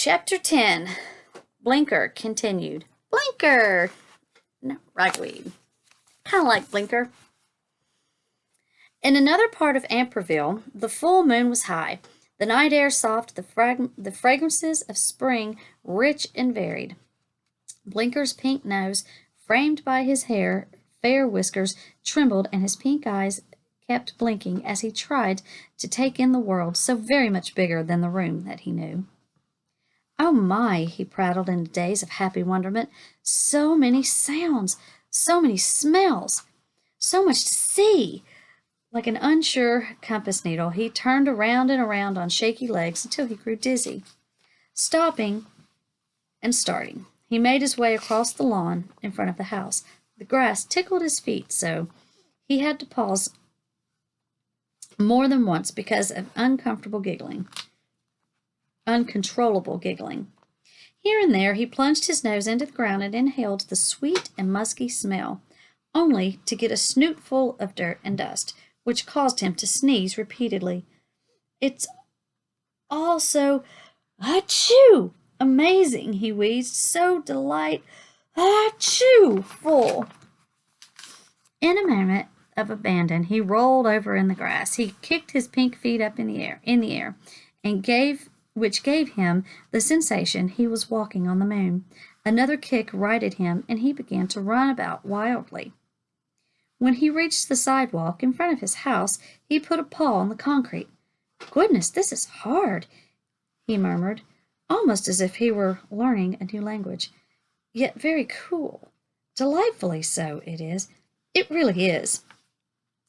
Chapter 10. Blinker continued. Blinker! No, Ragweed. Kind of like Blinker. In another part of Amperville, the full moon was high, the night air soft, the fragrances of spring rich and varied. Blinker's pink nose, framed by his fair whiskers, trembled, and his pink eyes kept blinking as he tried to take in the world so very much bigger than the room that he knew. Oh my, he prattled in a daze of happy wonderment. So many sounds, so many smells, so much to see. Like an unsure compass needle, he turned around and around on shaky legs until he grew dizzy. Stopping and starting, he made his way across the lawn in front of the house. The grass tickled his feet, so he had to pause more than once because of uncontrollable giggling. Here and there he plunged his nose into the ground and inhaled the sweet and musky smell, only to get a snootful of dirt and dust, which caused him to sneeze repeatedly. It's all so achoo amazing, he wheezed, so full. In a moment of abandon, he rolled over in the grass. He kicked his pink feet up in the air, and which gave him the sensation he was walking on the moon. Another kick righted him, and he began to run about wildly. When he reached the sidewalk in front of his house, he put a paw on the concrete. "Goodness, this is hard," he murmured, almost as if he were learning a new language. "Yet very cool. Delightfully so, it is. It really is."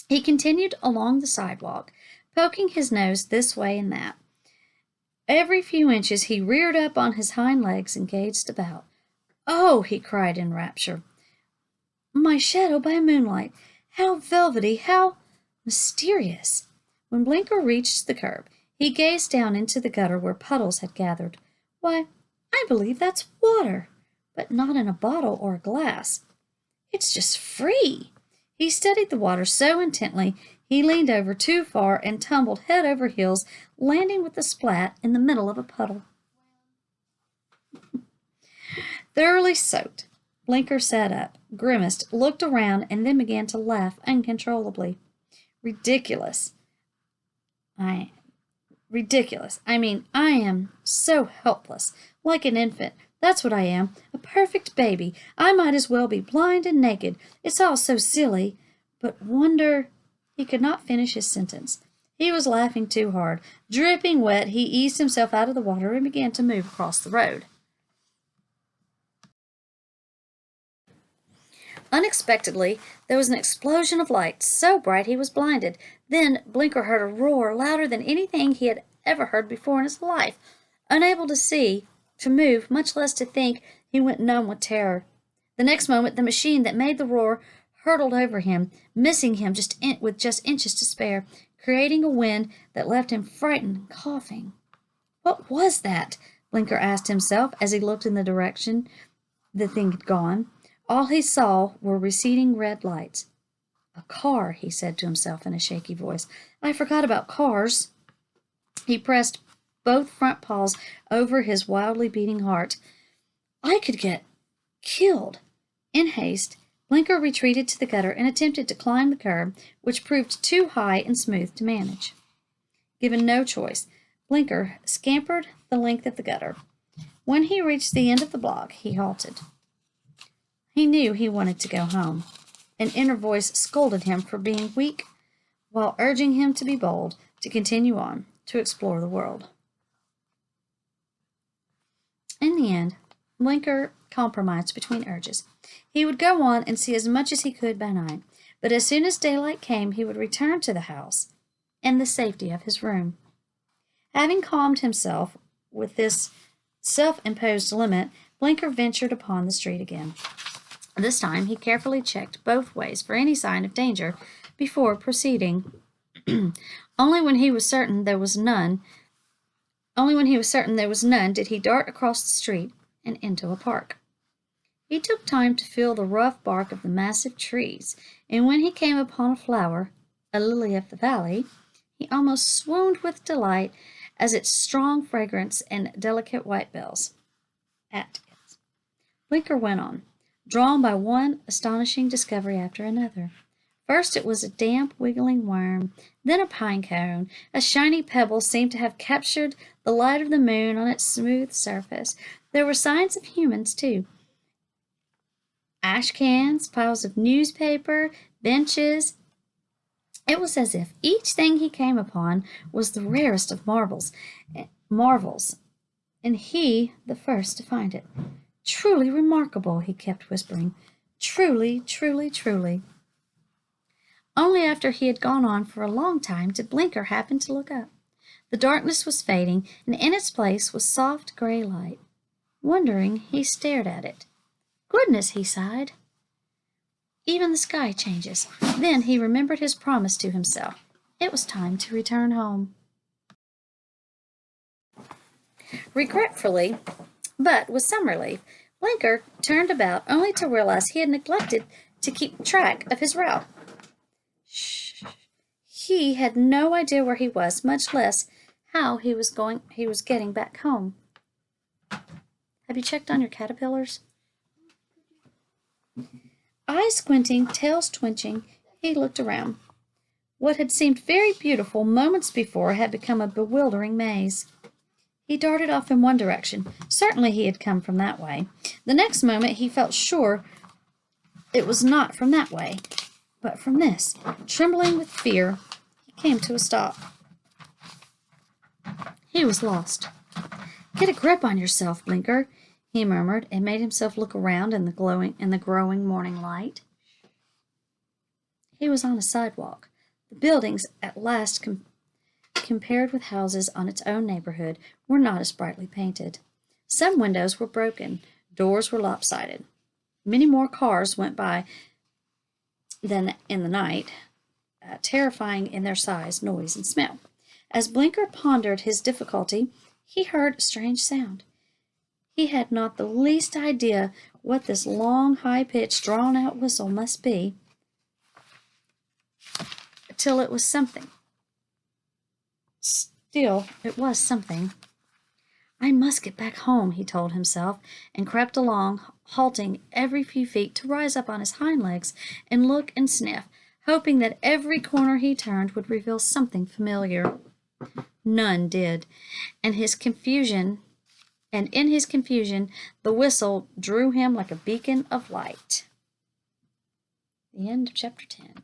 He continued along the sidewalk, poking his nose this way and that. Every few inches he reared up on his hind legs and gazed about. "Oh," he cried in rapture, "my shadow by moonlight! How velvety, how mysterious!" When Blinker reached the curb, he gazed down into the gutter where puddles had gathered. "Why, I believe that's water, but not in a bottle or a glass. It's just free." He studied the water so intently he leaned over too far and tumbled head over heels, landing with a splat in the middle of a puddle. Thoroughly soaked, Blinker sat up, grimaced, looked around, and then began to laugh uncontrollably. Ridiculous. I mean, I am so helpless, like an infant. That's what I am, a perfect baby. I might as well be blind and naked. It's all so silly. But wonder... He could not finish his sentence. He was laughing too hard. Dripping wet, he eased himself out of the water and began to move across the road. Unexpectedly, there was an explosion of light, so bright he was blinded. Then Blinker heard a roar louder than anything he had ever heard before in his life. Unable to see, to move, much less to think, he went numb with terror. The next moment, the machine that made the roar hurtled over him, missing him with just inches to spare, creating a wind that left him frightened and coughing. What was that? Blinker asked himself as he looked in the direction the thing had gone. All he saw were receding red lights. "A car," he said to himself in a shaky voice. "I forgot about cars." He pressed both front paws over his wildly beating heart. "I could get killed." In haste, Blinker retreated to the gutter and attempted to climb the curb, which proved too high and smooth to manage. Given no choice, Blinker scampered the length of the gutter. When he reached the end of the block, he halted. He knew he wanted to go home. An inner voice scolded him for being weak, while urging him to be bold, to continue on, to explore the world. In the end, Blinker compromised between urges. He would go on and see as much as he could by night, but as soon as daylight came, he would return to the house and the safety of his room. Having calmed himself with this self-imposed limit, Blinker ventured upon the street again. This time he carefully checked both ways for any sign of danger before proceeding. Only when he was certain there was none did he dart across the street and into a park. He took time to feel the rough bark of the massive trees, and when he came upon a flower, a lily of the valley, he almost swooned with delight as its strong fragrance and delicate white bells. At it. Blinker went on, drawn by one astonishing discovery after another. First it was a damp, wiggling worm, then a pine cone. A shiny pebble seemed to have captured the light of the moon on its smooth surface. There were signs of humans, too. Ash cans, piles of newspaper, benches. It was as if each thing he came upon was the rarest of marvels, and he the first to find it. Truly remarkable, he kept whispering. Truly, truly, truly. Only after he had gone on for a long time did Blinker happen to look up. The darkness was fading, and in its place was soft gray light. Wondering, he stared at it. Goodness, he sighed. Even the sky changes. Then he remembered his promise to himself. It was time to return home. Regretfully, but with some relief, Blinker turned about only to realize he had neglected to keep track of his route. He had no idea where he was, much less how he was getting back home. Have you checked on your caterpillars? Eyes squinting, tails twitching, he looked around. What had seemed very beautiful moments before had become a bewildering maze. He darted off in one direction. Certainly he had come from that way. The next moment he felt sure it was not from that way, but from this. Trembling with fear, he came to a stop. He was lost. Get a grip on yourself, Blinker, he murmured, and made himself look around in the growing morning light. He was on a sidewalk. The buildings, at last compared with houses on its own neighborhood, were not as brightly painted. Some windows were broken, doors were lopsided. Many more cars went by than in the night, terrifying in their size, noise, and smell. As Blinker pondered his difficulty, he heard a strange sound. He had not the least idea what this long, high-pitched, drawn-out whistle must be, till it was something. Still, it was something. I must get back home, he told himself, and crept along, halting every few feet to rise up on his hind legs and look and sniff, hoping that every corner he turned would reveal something familiar. None did, and in his confusion, the whistle drew him like a beacon of light. The end of chapter 10.